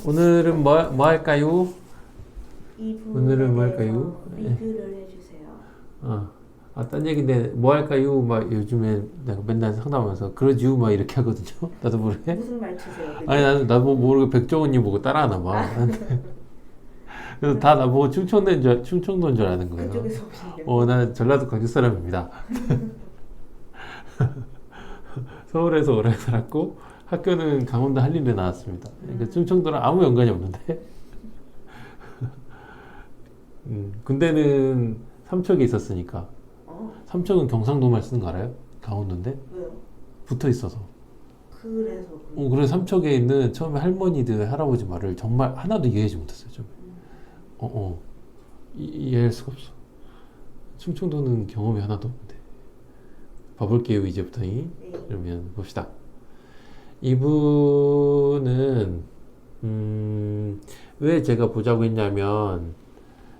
오늘은 뭐 할까요? 이 오늘은 뭐 부분에 할까요? 대해서 리뷰를 해주세요. 딴 얘기인데 뭐 할까요? 막 요즘에 내가 맨날 상담하면서 그러지요? 막 이렇게 하거든요. 나도 모르게. 무슨 말투세요, 아니 그게? 나도 모르게 백종원님 보고 따라하나 봐. 그래서 다 나보고 충청도인 줄 아는 거예요. 그쪽에서 오신대요. 난 전라도 광주 사람입니다. 서울에서 오래 살았고 학교는 강원도 한림대 나왔습니다. 그러니까 충청도랑 아무 연관이 없는데. 군대는 삼척에 있었으니까. 어, 삼척은 경상도말 쓰는 거 알아요? 강원도인데 왜요? 붙어 있어서. 그래서 그래서 삼척에 있는 처음에 할머니들 할아버지 말을 정말 하나도 이해하지 못했어요. 좀. 이해할 수가 없어. 충청도는 경험이 하나도 없는데. 봐볼게요 이제부터. 네. 그러면 봅시다. 이분은 왜 제가 보자고 했냐면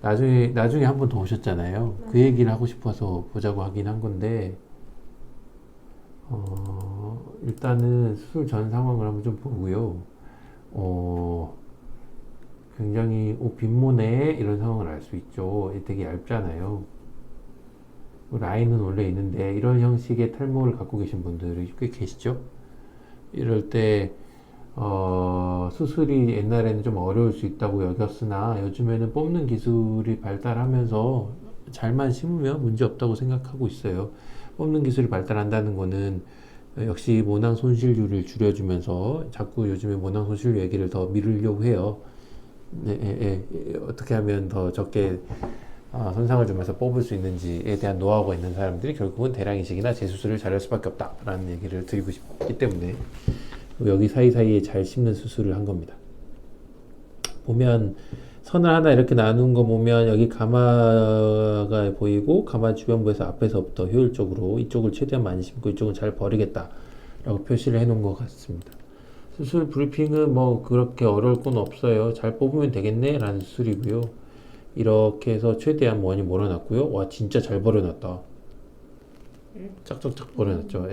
나중에 한 번 더 오셨잖아요. 그 얘기를 하고 싶어서 보자고 하긴 한 건데, 일단은 수술 전 상황을 한번 좀 보고요. 굉장히 빈모네 이런 상황을 알 수 있죠. 되게 얇잖아요. 라인은 원래 있는데 이런 형식의 탈모를 갖고 계신 분들이 꽤 계시죠. 이럴 때 수술이 옛날에는 좀 어려울 수 있다고 여겼으나 요즘에는 뽑는 기술이 발달하면서 잘만 심으면 문제 없다고 생각하고 있어요. 뽑는 기술이 발달한다는 거는 역시 모낭 손실률을 줄여주면서 자꾸 요즘에 모낭 손실률 얘기를 더 미루려고 해요. 어떻게 하면 더 적게 손상을 주면서 뽑을 수 있는지에 대한 노하우가 있는 사람들이 결국은 대량 이식이나 재수술을 잘할 수밖에 없다라는 얘기를 드리고 싶기 때문에 여기 사이사이에 잘 심는 수술을 한 겁니다. 보면 선을 하나 이렇게 나눈 거 보면 여기 가마가 보이고 가마 주변부에서 앞에서부터 효율적으로 이쪽을 최대한 많이 심고 이쪽은 잘 버리겠다 라고 표시를 해 놓은 것 같습니다. 수술 브리핑은 뭐 그렇게 어려울 건 없어요. 잘 뽑으면 되겠네 라는 수술이고요. 이렇게 해서 최대한 많이 몰아놨고요. 와 진짜 잘 버려놨다. 짝짝짝 버려놨죠.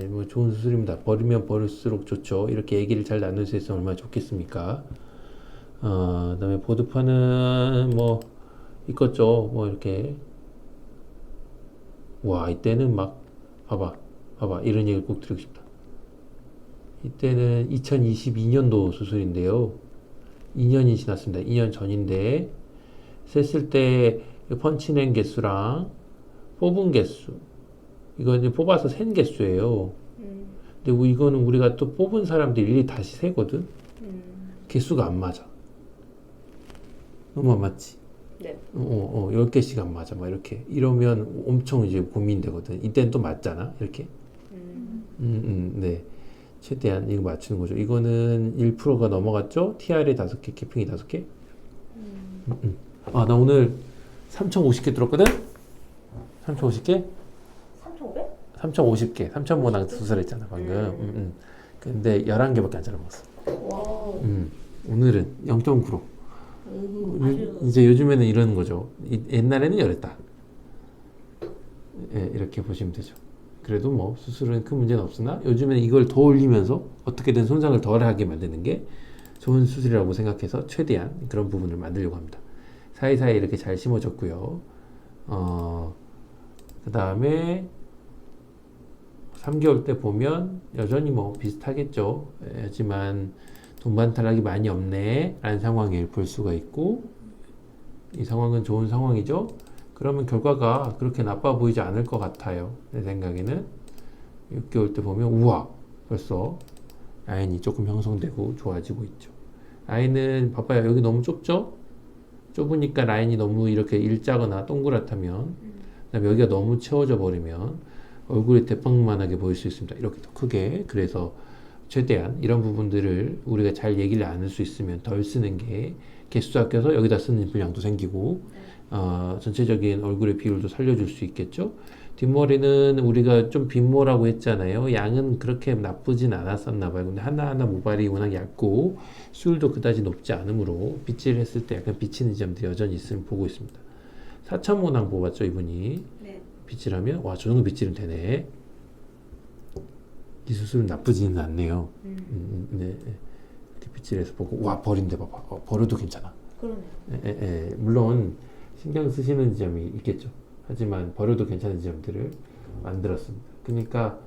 뭐 좋은 수술입니다. 버리면 버릴수록 좋죠. 이렇게 얘기를 잘 나눌 수 있으면 얼마나 좋겠습니까? 그다음에 보드판은 뭐 있겠죠. 뭐 이렇게 와 이때는 막 봐봐 이런 얘기를 꼭 드리고 싶다. 이때는 2022년도 수술인데요. 2년이 지났습니다. 2년 전인데 셌을 때 펀치낸 개수랑 뽑은 개수 이건 이제 뽑아서 센 개수예요. 근데 이거는 우리가 또 뽑은 사람들 일일이 다시 세거든. 개수가 안 맞아. 너무 안 맞지? 네. 10개씩 안 맞아. 막 이렇게. 이러면 엄청 이제 고민되거든. 이때는 또 맞잖아. 이렇게. 네. 최대한 이거 맞추는 거죠. 이거는 1%가 넘어갔죠? TR에 5개, 캐핑이 5개. 나 오늘 3,050개 들었거든? 3,050개? 3,500? 3,050개. 3,000모낭 수술했잖아, 방금. 근데 11개밖에 안 잘라먹었어. 와우. 오늘은 0.9로. 이제 요즘에는 이러는 거죠. 옛날에는 이랬다. 이렇게 보시면 되죠. 그래도 뭐 수술은 큰 문제는 없으나 요즘에는 이걸 더 올리면서 어떻게든 손상을 덜하게 만드는 게 좋은 수술이라고 생각해서 최대한 그런 부분을 만들려고 합니다. 사이사이 이렇게 잘 심어줬고요. 그 다음에 3개월 때 보면 여전히 뭐 비슷하겠죠. 하지만 동반 탈락이 많이 없네 라는 상황을 볼 수가 있고 이 상황은 좋은 상황이죠. 그러면 결과가 그렇게 나빠 보이지 않을 것 같아요. 내 생각에는 6개월 때 보면 우와 벌써 라인이 조금 형성되고 좋아지고 있죠. 라인은 봐봐요. 여기 너무 좁죠? 좁으니까 라인이 너무 이렇게 일자거나 동그랗다면 그다음에 여기가 너무 채워져 버리면 얼굴이 대빵만하게 보일 수 있습니다. 이렇게 더 크게. 그래서 최대한 이런 부분들을 우리가 잘 얘기를 나눌 수 있으면 덜 쓰는 게 개수 아껴서 여기다 쓰는 분량도 생기고 전체적인 얼굴의 비율도 살려줄 수 있겠죠. 뒷머리는 우리가 좀 빈모라고 했잖아요. 양은 그렇게 나쁘진 않았었나 봐요. 근데 하나하나 모발이 워낙 얇고 수율도 그다지 높지 않으므로 빗질 했을 때 약간 비치는 점들이 여전히 있으면 보고 있습니다. 4,000모낭 뽑았죠 이분이. 네. 빗질하면 와 저 정도 빗질은 되네. 이 수술은 나쁘지는 않네요. 네. 이렇게 빗질해서 보고 와 버린데 봐봐 버려도 괜찮아. 그러네요. 물론 신경 쓰시는 지점이 있겠죠. 하지만 버려도 괜찮은 지점들을 만들었습니다. 그러니까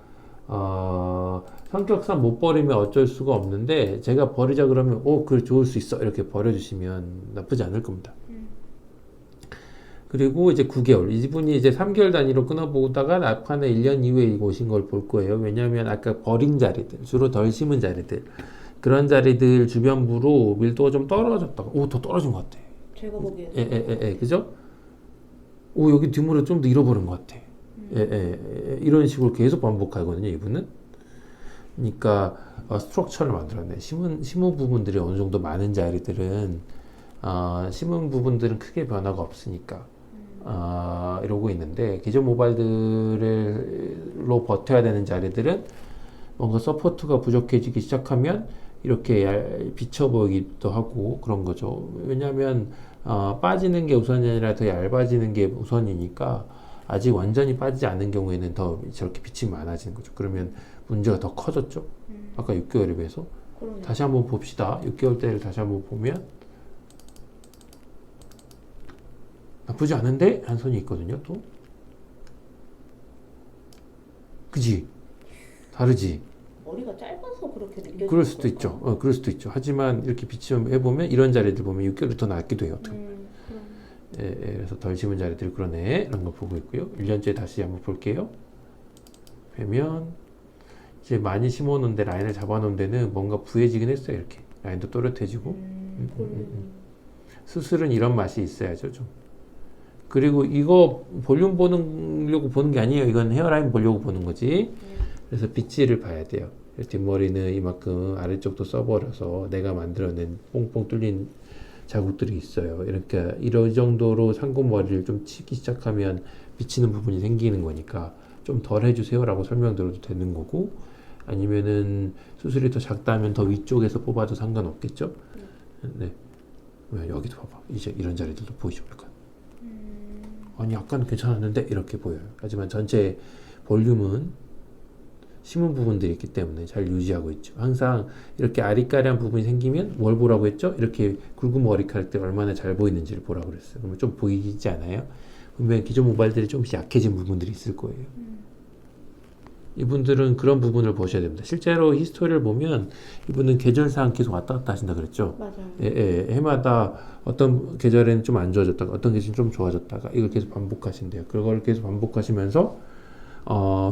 성격상 못 버리면 어쩔 수가 없는데 제가 버리자 그러면 그래 좋을 수 있어 이렇게 버려주시면 나쁘지 않을 겁니다. 그리고 이제 9개월 이분이 이제 3개월 단위로 끊어보다가 낙판에 1년 이후에 오신 걸 볼 거예요. 왜냐하면 아까 버린 자리들 주로 덜 심은 자리들 그런 자리들 주변부로 밀도가 좀 떨어졌다가 더 떨어진 것 같아. 제가 보기에는. 그죠? 여기 뒷물을 좀 더 잃어버린 것 같아. 이런 식으로 계속 반복하거든요, 이분은. 그러니까 스트럭처를 만들었네. 심은 부분들이 어느 정도 많은 자리들은 심은 부분들은 크게 변화가 없으니까 이러고 있는데 기존 모발들로 버텨야 되는 자리들은 뭔가 서포트가 부족해지기 시작하면 이렇게 비쳐 보이기도 하고 그런 거죠. 왜냐하면 빠지는 게 우선이 아니라 더 얇아지는 게 우선이니까 아직 완전히 빠지지 않은 경우에는 더 저렇게 빛이 많아지는 거죠. 그러면 문제가 더 커졌죠. 아까 6개월에 비해서. 그러네요. 다시 한번 봅시다. 6개월 때를 다시 한번 보면 나쁘지 않은데? 한 선이 있거든요. 또 그지? 다르지? 머리가 짧아서 그렇게 느껴지는 그럴 수도 있죠. 그럴 수도 있죠. 하지만 이렇게 비치해보면 이런 자리들 보면 6개월이 더 낫기도 해요. 그래서 덜 심은 자리들 그러네. 이런 거 보고 있고요. 1년째 다시 한번 볼게요. 보면 이제 많이 심어놓은 데 라인을 잡아놓은 데는 뭔가 부해지긴 했어요. 이렇게 라인도 또렷해지고 수술은 이런 맛이 있어야죠. 좀. 그리고 이거 볼륨 보려고 보는 게 아니에요. 이건 헤어라인 보려고 보는 거지. 그래서 빗질을 봐야 돼요. 뒷머리는 이만큼 아래쪽도 써버려서 내가 만들어낸 뽕뽕 뚫린 자국들이 있어요. 이렇게 이런 정도로 상고머리를 좀 치기 시작하면 비치는 부분이 생기는 거니까 좀 덜 해주세요라고 설명드려도 되는 거고 아니면은 수술이 더 작다면 더 위쪽에서 뽑아도 상관없겠죠. 네. 여기도 봐봐. 이제 이런 자리들도 보이죠. 약간. 아니 약간 괜찮았는데 이렇게 보여요. 하지만 전체 볼륨은 심은 부분들이 있기 때문에 잘 유지하고 있죠. 항상 이렇게 아리까리한 부분이 생기면 뭘 보라고 했죠? 이렇게 굵은 머리카락들이 얼마나 잘 보이는지를 보라고 그랬어요. 그러면 좀 보이지 않아요? 분명히 기존 모발들이 조금씩 약해진 부분들이 있을 거예요. 이분들은 그런 부분을 보셔야 됩니다. 실제로 히스토리를 보면 이분은 계절상 계속 왔다 갔다 하신다 그랬죠? 맞아요. 해마다 어떤 계절에는 좀 안 좋아졌다가 어떤 계절은 좀 좋아졌다가 이걸 계속 반복하신대요. 그걸 계속 반복하시면서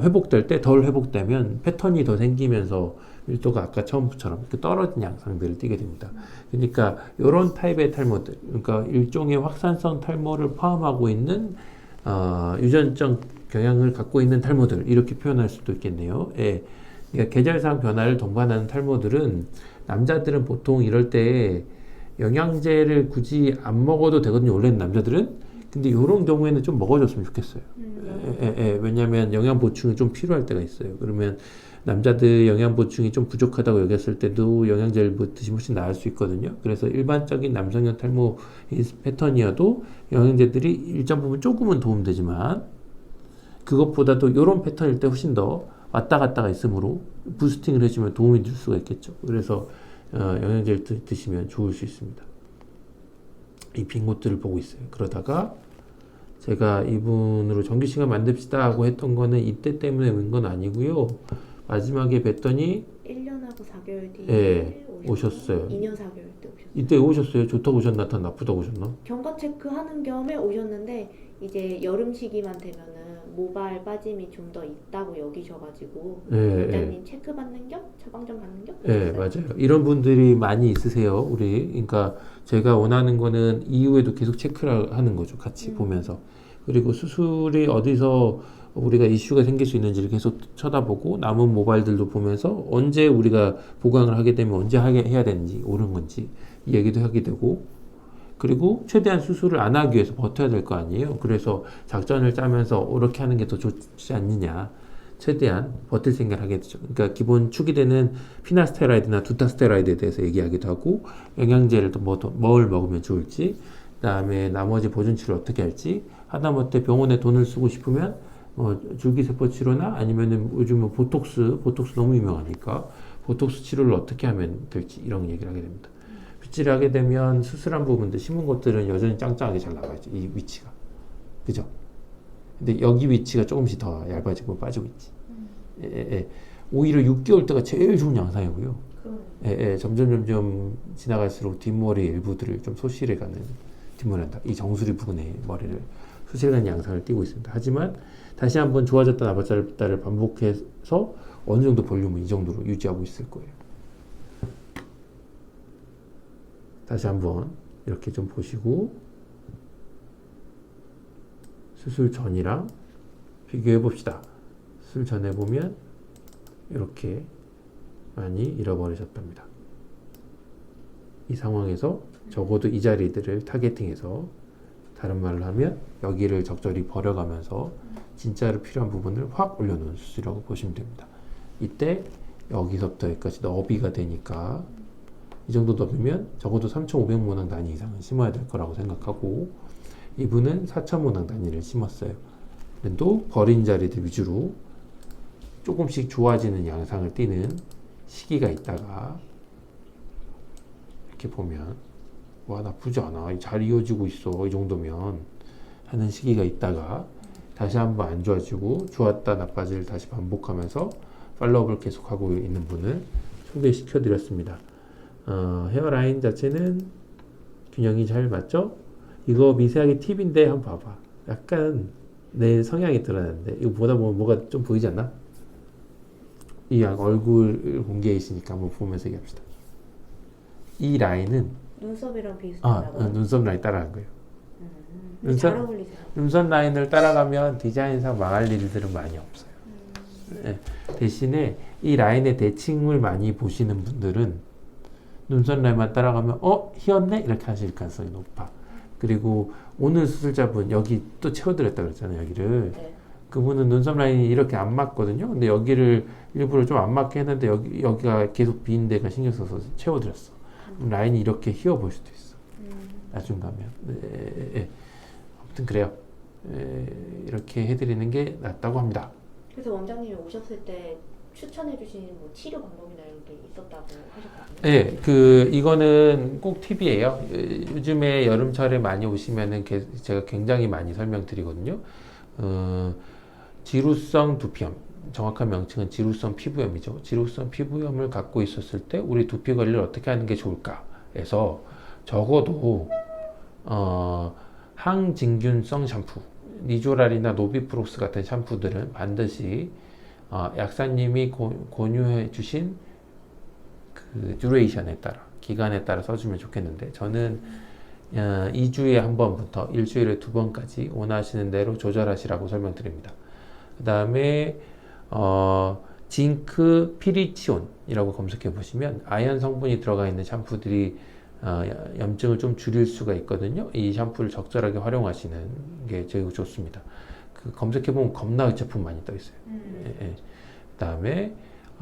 회복될 때 덜 회복되면 패턴이 더 생기면서 밀도가 아까 처음처럼 이렇게 떨어진 양상들을 띠게 됩니다. 그러니까 이런 타입의 탈모들, 그러니까 일종의 확산성 탈모를 포함하고 있는 유전적 경향을 갖고 있는 탈모들 이렇게 표현할 수도 있겠네요. 그러니까 계절상 변화를 동반하는 탈모들은 남자들은 보통 이럴 때 영양제를 굳이 안 먹어도 되거든요. 원래는 남자들은. 근데 이런 경우에는 좀 먹어줬으면 좋겠어요. 왜냐하면 영양 보충이 좀 필요할 때가 있어요. 그러면 남자들 영양 보충이 좀 부족하다고 여겼을 때도 영양제를 드시면 훨씬 나을 수 있거든요. 그래서 일반적인 남성형 탈모 패턴이어도 영양제들이 일정 부분 조금은 도움되지만 그것보다도 이런 패턴일 때 훨씬 더 왔다 갔다가 있으므로 부스팅을 해주면 도움이 될 수가 있겠죠. 그래서 영양제를 드시면 좋을 수 있습니다. 이 빈 곳들을 보고 있어요. 그러다가 제가 이분으로 정규 시간 만듭시다 하고 했던 거는 이때 때문에 온 건 아니고요. 마지막에 뵀더니 1년하고 4개월 뒤에 오셨어요. 2년 4개월 때 오셨어요. 이때 오셨어요? 좋다고 오셨나? 더 나쁘다고 오셨나? 경과 체크하는 겸에 오셨는데 이제 여름 시기만 되면은 모발 빠짐이 좀 더 있다고 여기셔가지고 원장님 체크 받는 겸 처방전 받는 겸 맞아요. 이런 분들이 많이 있으세요. 우리 그러니까 제가 원하는 거는 이후에도 계속 체크를 하는 거죠. 같이 보면서 그리고 수술이 어디서 우리가 이슈가 생길 수 있는지를 계속 쳐다보고 남은 모발들도 보면서 언제 우리가 보강을 하게 되면 언제 해야 되는지 옳은 건지 이 얘기도 하게 되고 그리고 최대한 수술을 안 하기 위해서 버텨야 될 거 아니에요. 그래서 작전을 짜면서 이렇게 하는 게 더 좋지 않느냐. 최대한 버틸 생각을 하게 되죠. 그러니까 기본 축이 되는 피나스테라이드나 두타스테라이드에 대해서 얘기하기도 하고 영양제를 또 뭘 먹으면 좋을지 그다음에 나머지 보존 치료를 어떻게 할지 하다못해 병원에 돈을 쓰고 싶으면 줄기세포 치료나 아니면은 요즘은 보톡스 너무 유명하니까 보톡스 치료를 어떻게 하면 될지 이런 얘기를 하게 됩니다. 빗질을 하게 되면 수술한 부분들, 심은 것들은 여전히 짱짱하게 잘 나가야죠. 이 위치가. 그죠? 근데 여기 위치가 조금씩 더 얇아지고 빠지고 있지. 오히려 6개월 때가 제일 좋은 양상이고요. 점점 지나갈수록 뒷머리 일부들을 좀 소실해가는 뒷머리한다. 이 정수리 부분의 머리를 소실해가는 양상을 띠고 있습니다. 하지만 다시 한번 좋아졌다 나빠졌다를 반복해서 어느 정도 볼륨은 이 정도로 유지하고 있을 거예요. 다시 한번 이렇게 좀 보시고 수술 전이랑 비교해 봅시다. 수술 전에 보면 이렇게 많이 잃어버리셨답니다. 이 상황에서 적어도 이 자리들을 타겟팅해서, 다른 말로 하면 여기를 적절히 버려가면서 진짜로 필요한 부분을 확 올려놓은 수술이라고 보시면 됩니다. 이때 여기서부터 여기까지 너비가 되니까 이 정도 너비면 적어도 3,500모낭 단위 이상은 심어야 될 거라고 생각하고, 이분은 4,000모낭 단위를 심었어요. 또 버린 자리들 위주로 조금씩 좋아지는 양상을 띠는 시기가 있다가, 이렇게 보면 와 나쁘지 않아, 잘 이어지고 있어, 이 정도면 하는 시기가 있다가 다시 한번 안 좋아지고 좋았다 나빠지를 다시 반복하면서 팔로우업을 계속하고 있는 분을 소개시켜 드렸습니다. 헤어라인 자체는 균형이 잘 맞죠? 이거 미세하게 팁인데 한번 봐봐. 약간 내 성향이 드러나는데 이거 보다 보면 뭐가 좀 보이지 않나? 이 얼굴 공개해 있으니까 한번 보면서 얘기합시다. 이 라인은 눈썹이랑 비슷하다고요? 눈썹 라인 따라간 거예요. 잘 어울리세요. 눈썹 라인을 따라가면 디자인상 망할 일들은 많이 없어요. 네. 대신에 이 라인의 대칭을 많이 보시는 분들은 눈썹 라인만 따라가면 휘었네? 이렇게 하실 가능성이 높아. 그리고 오늘 수술자분 여기 또 채워드렸다 그랬잖아요. 여기를. 네. 그분은 눈썹 라인이 이렇게 안 맞거든요. 근데 여기를 일부러 좀 안 맞게 했는데 여기가 계속 빈 데가 신경 써서 채워드렸어. 라인이 이렇게 휘어 보일 수도 있어. 나중 가면. 아무튼 그래요. 이렇게 해드리는 게 낫다고 합니다. 그래서 원장님이 오셨을 때 추천해주신 뭐 치료 방법이나 이런 게 있었다고 하셨거든요. 네, 이거는 꼭 팁이에요. 요즘에 여름철에 많이 오시면은 제가 굉장히 많이 설명드리거든요. 지루성 두피염, 정확한 명칭은 지루성 피부염이죠. 지루성 피부염을 갖고 있었을 때 우리 두피 관리를 어떻게 하는 게 좋을까 해서 적어도 항진균성 샴푸, 니조랄이나 노비프록스 같은 샴푸들은 반드시 약사님이 권유해 주신 그 듀레이션에 따라, 기간에 따라 써주면 좋겠는데, 저는 2주에 한 번부터 일주일에 2번까지 원하시는 대로 조절하시라고 설명드립니다. 그 다음에 징크 피리치온이라고 검색해 보시면 아연 성분이 들어가 있는 샴푸들이 염증을 좀 줄일 수가 있거든요. 이 샴푸를 적절하게 활용하시는 게 제일 좋습니다. 그 검색해 보면 겁나 제품 많이 떠 있어요. 그 다음에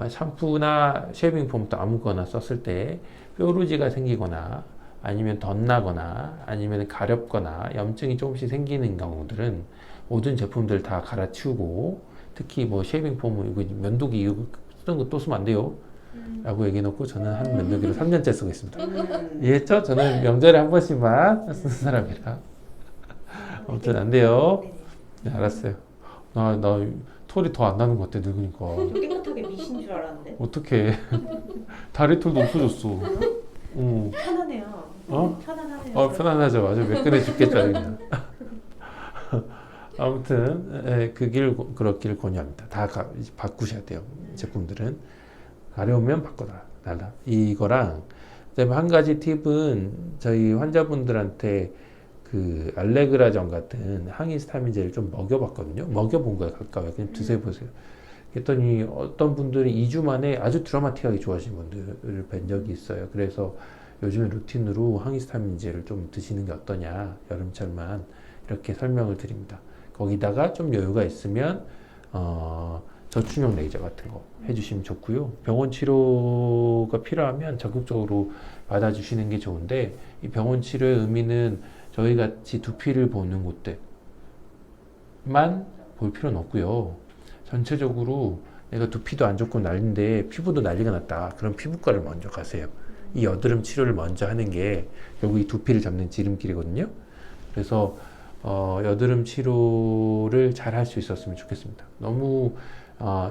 샴푸나 쉐이빙 폼도 아무거나 썼을 때 뾰루지가 생기거나 아니면 덧나거나 아니면 가렵거나 염증이 조금씩 생기는 경우들은 모든 제품들 다 갈아치우고, 특히 뭐 쉐이빙 폼은 이거 면도기 이거 쓰는 거 또 쓰면 안 돼요 라고 얘기해놓고 저는 한 면도기를 3년째 쓰고 있습니다. 이해했죠? 저는 명절에 한 번씩만 쓰는 사람이라. 아무튼 안 돼요. 네, 알았어요. 나 털이 더 안 나는 것 같아, 늙으니까. 깨끗하게 미신 줄 알았는데. 어떡해. 다리 털도 없어졌어. 편하네요. 편안하네요. 편안하죠. 맞아. 매끈해 죽겠다, 그냥. 아무튼 그 길 그렇기를 권유합니다. 다 바꾸셔야 돼요. 제품들은 가려우면 바꿔달라. 이거랑 그다음에 한 가지 팁은 저희 환자분들한테 그 알레그라전 같은 항히스타민제를 좀 먹여봤거든요. 먹여본 거에 가까워요. 그냥 드셔보세요. 그랬더니 어떤 분들이 2주 만에 아주 드라마틱하게 좋아하신 분들을 뵌 적이 있어요. 그래서 요즘에 루틴으로 항히스타민제를 좀 드시는 게 어떠냐, 여름철만 이렇게 설명을 드립니다. 거기다가 좀 여유가 있으면 저충격 레이저 같은 거 해주시면 좋고요. 병원 치료가 필요하면 적극적으로 받아주시는 게 좋은데, 이 병원 치료의 의미는 저희 같이 두피를 보는 곳들만 볼 필요는 없고요. 전체적으로 내가 두피도 안 좋고 난리인데 피부도 난리가 났다. 그럼 피부과를 먼저 가세요. 이 여드름 치료를 먼저 하는 게 결국 이 두피를 잡는 지름길이거든요. 그래서 여드름 치료를 잘 할 수 있었으면 좋겠습니다. 너무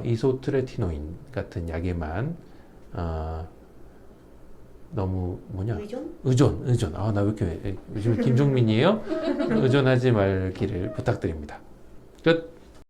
이소트레티노인 같은 약에만 너무 의존. 나 왜 이렇게 요즘 김종민이에요? 의존하지 말기를 부탁드립니다. 끝.